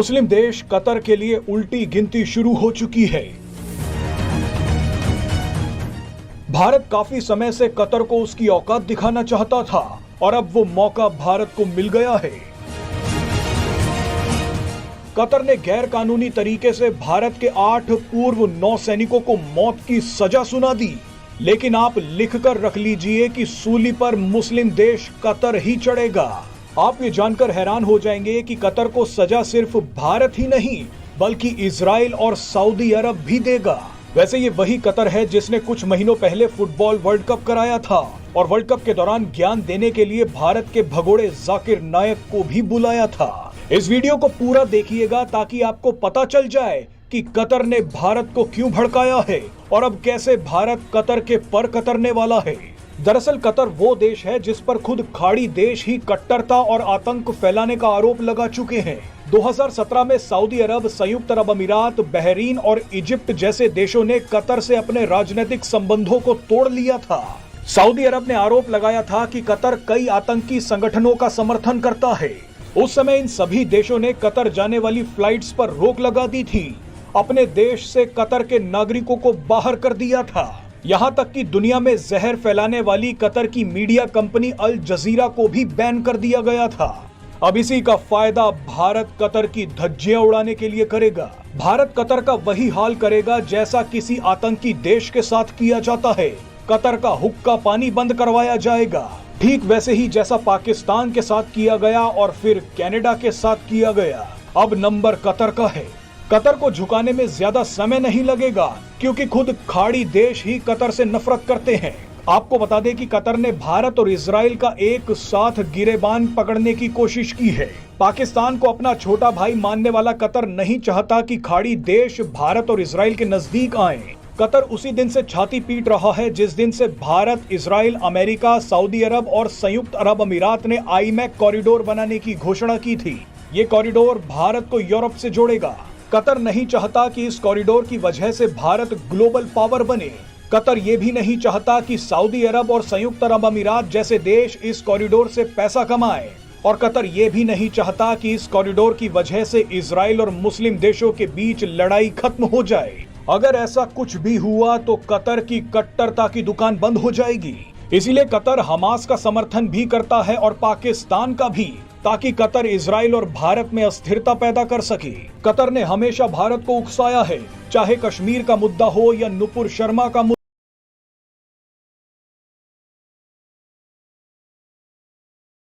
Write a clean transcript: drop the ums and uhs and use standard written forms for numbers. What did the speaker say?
मुस्लिम देश कतर के लिए उल्टी गिनती शुरू हो चुकी है। भारत काफी समय से कतर को उसकी औकात दिखाना चाहता था और अब वो मौका भारत को मिल गया है। कतर ने गैर कानूनी तरीके से भारत के 8 पूर्व नौसैनिकों को मौत की सजा सुना दी, लेकिन आप लिखकर रख लीजिए कि सूली पर मुस्लिम देश कतर ही चढ़ेगा। आप ये जानकर हैरान हो जाएंगे कि कतर को सजा सिर्फ भारत ही नहीं बल्कि इजराइल और सऊदी अरब भी देगा। वैसे ये वही कतर है जिसने कुछ महीनों पहले फुटबॉल वर्ल्ड कप कराया था और वर्ल्ड कप के दौरान ज्ञान देने के लिए भारत के भगोड़े जाकिर नायक को भी बुलाया था। इस वीडियो को पूरा देखिएगा ताकि आपको पता चल जाए कि कतर ने भारत को क्यों भड़काया है और अब कैसे भारत कतर के पर कतरने वाला है। दरअसल कतर वो देश है जिस पर खुद खाड़ी देश ही कट्टरता और आतंक फैलाने का आरोप लगा चुके हैं। 2017 में सऊदी अरब, संयुक्त अरब अमीरात, बहरीन और इजिप्ट जैसे देशों ने कतर से अपने राजनीतिक संबंधों को तोड़ लिया था। सऊदी अरब ने आरोप लगाया था कि कतर कई आतंकी संगठनों का समर्थन करता है। उस समय इन सभी देशों ने कतर जाने वाली फ्लाइट्स पर रोक लगा दी थी, अपने देश से कतर के नागरिकों को बाहर कर दिया था। यहां तक कि दुनिया में जहर फैलाने वाली कतर की मीडिया कंपनी अल जजीरा को भी बैन कर दिया गया था। अब इसी का फायदा भारत कतर की धज्जियां उड़ाने के लिए करेगा। भारत कतर का वही हाल करेगा जैसा किसी आतंकी देश के साथ किया जाता है। कतर का हुक्का पानी बंद करवाया जाएगा, ठीक वैसे ही जैसा पाकिस्तान के साथ किया गया और फिर कनाडा के साथ किया गया। अब नंबर कतर का है। कतर को झुकाने में ज्यादा समय नहीं लगेगा क्योंकि खुद खाड़ी देश ही कतर से नफरत करते हैं। आपको बता दें कि कतर ने भारत और इजराइल का एक साथ गिरेबान पकड़ने की कोशिश की है। पाकिस्तान को अपना छोटा भाई मानने वाला कतर नहीं चाहता कि खाड़ी देश भारत और इजराइल के नजदीक आए। कतर उसी दिन से छाती पीट रहा है जिस दिन से भारत, इजराइल, अमेरिका, सऊदी अरब और संयुक्त अरब अमीरात ने आईमैक कॉरिडोर बनाने की घोषणा की थी। ये कॉरिडोर भारत को यूरोप से जोड़ेगा। कतर नहीं चाहता कि इस कॉरिडोर की वजह से भारत ग्लोबल पावर बने। कतर ये भी नहीं चाहता कि सऊदी अरब और संयुक्त अरब अमीरात जैसे देश इस कॉरिडोर से पैसा कमाएं। और कतर ये भी नहीं चाहता कि इस कॉरिडोर की वजह से इजराइल और मुस्लिम देशों के बीच लड़ाई खत्म हो जाए। अगर ऐसा कुछ भी हुआ तो कतर की कट्टरता की दुकान बंद हो जाएगी। इसीलिए कतर हमास का समर्थन भी करता है और पाकिस्तान का भी, ताकि कतर इजराइल और भारत में अस्थिरता पैदा कर सके। कतर ने हमेशा भारत को उकसाया है, चाहे कश्मीर का मुद्दा हो या नुपुर शर्मा का मुद्दा।